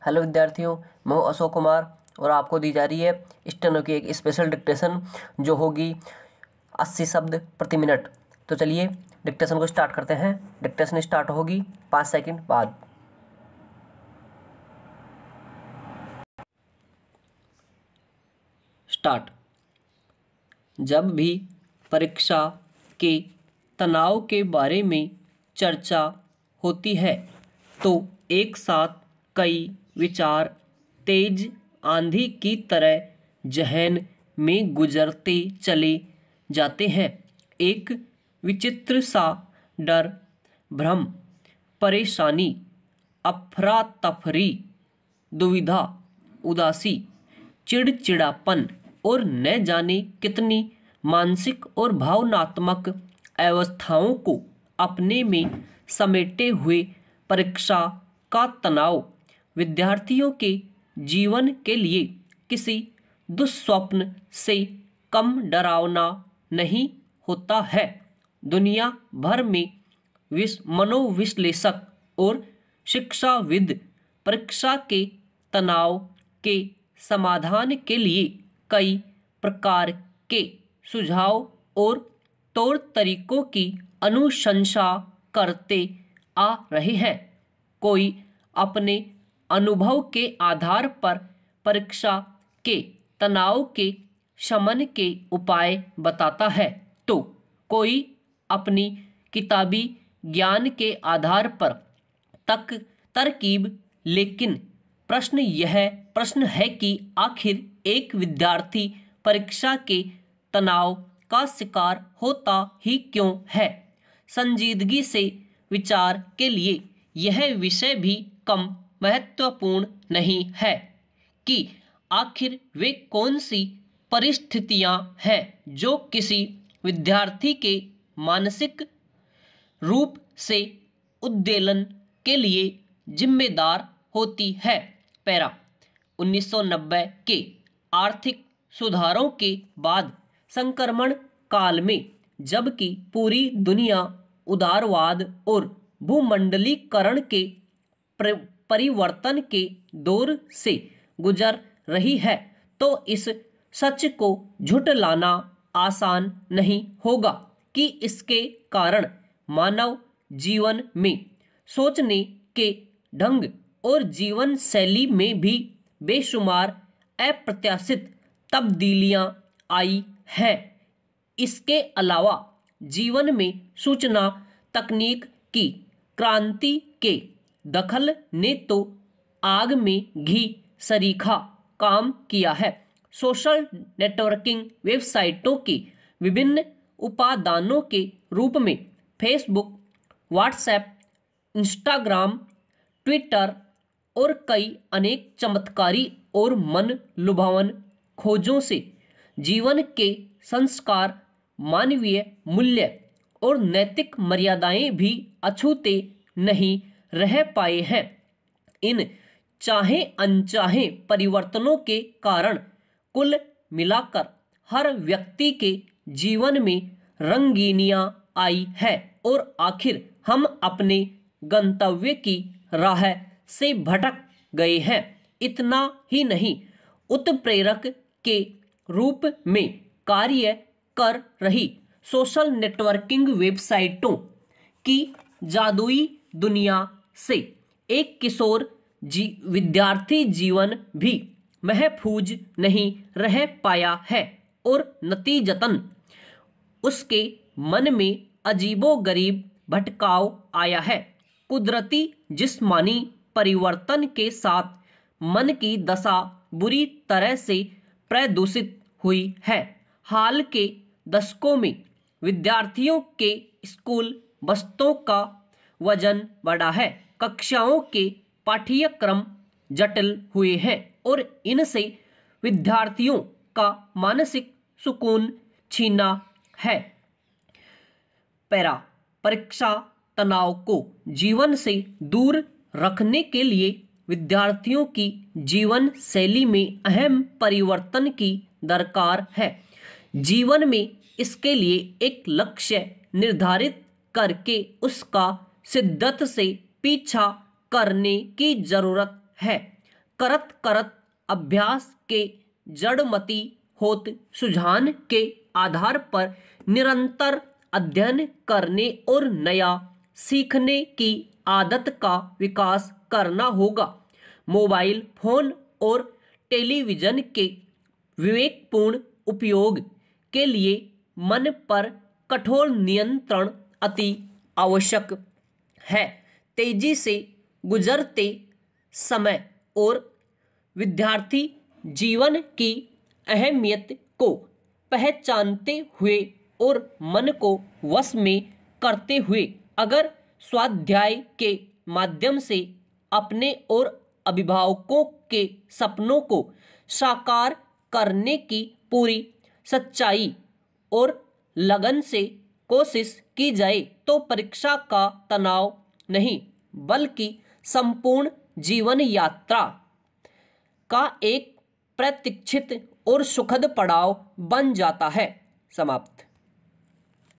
Hello विद्यार्थियों, मैं हूं अशोक कुमार और आपको दी जा रही है स्टेनो की एक स्पेशल डिक्टेशन जो होगी 80 शब्द प्रति मिनट। तो चलिए डिक्टेशन को स्टार्ट करते हैं। डिक्टेशन स्टार्ट होगी 5 सेकंड बाद। स्टार्ट। जब भी परीक्षा के तनाव के बारे में चर्चा होती है तो एक साथ कई विचार तेज आंधी की तरह जहन में गुजरते चले जाते हैं। एक विचित्र सा डर, भ्रम, परेशानी, अफरा तफरी, दुविधा, उदासी, चिड़चिड़ापन और न जाने कितनी मानसिक और भावनात्मक अवस्थाओं को अपने में समेटे हुए परीक्षा का तनाव विद्यार्थियों के जीवन के लिए किसी दुस्वप्न से कम डरावना नहीं होता है। दुनिया भर में मनोविश्लेषक और शिक्षाविद परीक्षा के तनाव के समाधान के लिए कई प्रकार के सुझाव और तौर तरीकों की अनुशंसा करते आ रहे हैं। कोई अपने अनुभव के आधार पर परीक्षा के तनाव के शमन के उपाय बताता है तो कोई अपनी किताबी ज्ञान के आधार पर तरकीब। लेकिन प्रश्न है कि आखिर एक विद्यार्थी परीक्षा के तनाव का शिकार होता ही क्यों है। संजीदगी से विचार के लिए यह विषय भी कम महत्वपूर्ण नहीं है कि आखिर वे कौन सी परिस्थितियां हैं जो किसी विद्यार्थी के मानसिक रूप से उद्वेलन के लिए जिम्मेदार होती है। पैरा 1990 के आर्थिक सुधारों के बाद संक्रमण काल में, जबकि पूरी दुनिया उदारवाद और भूमंडलीकरण के परिवर्तन के दौर से गुजर रही है, तो इस सच को झुठलाना आसान नहीं होगा कि इसके कारण मानव जीवन में सोचने के ढंग और जीवन शैली में भी बेशुमार अप्रत्याशित तब्दीलियां आई हैं। इसके अलावा जीवन में सूचना तकनीक की क्रांति के दखल ने तो आग में घी सरीखा काम किया है। सोशल नेटवर्किंग वेबसाइटों के विभिन्न उपादानों के रूप में फेसबुक, व्हाट्सएप, इंस्टाग्राम, ट्विटर और कई अनेक चमत्कारी और मन लुभावन खोजों से जीवन के संस्कार, मानवीय मूल्य और नैतिक मर्यादाएं भी अछूते नहीं रह पाए हैं। इन चाहे अनचाहे परिवर्तनों के कारण कुल मिलाकर हर व्यक्ति के जीवन में रंगीनियां आई है और आखिर हम अपने गंतव्य की राह से भटक गए हैं। इतना ही नहीं, उत्प्रेरक के रूप में कार्य कर रही सोशल नेटवर्किंग वेबसाइटों की जादुई दुनिया से एक किशोर विद्यार्थी जीवन भी महफूज नहीं रह पाया है और नतीजतन उसके मन में अजीबोगरीब भटकाव आया है। कुदरती जिस्मानी परिवर्तन के साथ मन की दशा बुरी तरह से प्रदूषित हुई है। हाल के दशकों में विद्यार्थियों के स्कूल बस्तों का वजन बढ़ा है, कक्षाओं के पाठ्यक्रम जटिल हुए हैं और इनसे विद्यार्थियों का मानसिक सुकून छीना है। पैरा परीक्षा तनाव को जीवन से दूर रखने के लिए विद्यार्थियों की जीवन शैली में अहम परिवर्तन की दरकार है। जीवन में इसके लिए एक लक्ष्य निर्धारित करके उसका शिद्दत से पीछा करने की जरूरत है। करत करत अभ्यास के जड़मती होत सुझान के आधार पर निरंतर अध्ययन करने और नया सीखने की आदत का विकास करना होगा। मोबाइल फोन और टेलीविज़न के विवेकपूर्ण उपयोग के लिए मन पर कठोर नियंत्रण अति आवश्यक है। तेजी से गुजरते समय और विद्यार्थी जीवन की अहमियत को पहचानते हुए और मन को वश में करते हुए अगर स्वाध्याय के माध्यम से अपने और अभिभावकों के सपनों को साकार करने की पूरी सच्चाई और लगन से कोशिश की जाए तो परीक्षा का तनाव नहीं बल्कि संपूर्ण जीवन यात्रा का एक प्रतीक्षित और सुखद पड़ाव बन जाता है। समाप्त।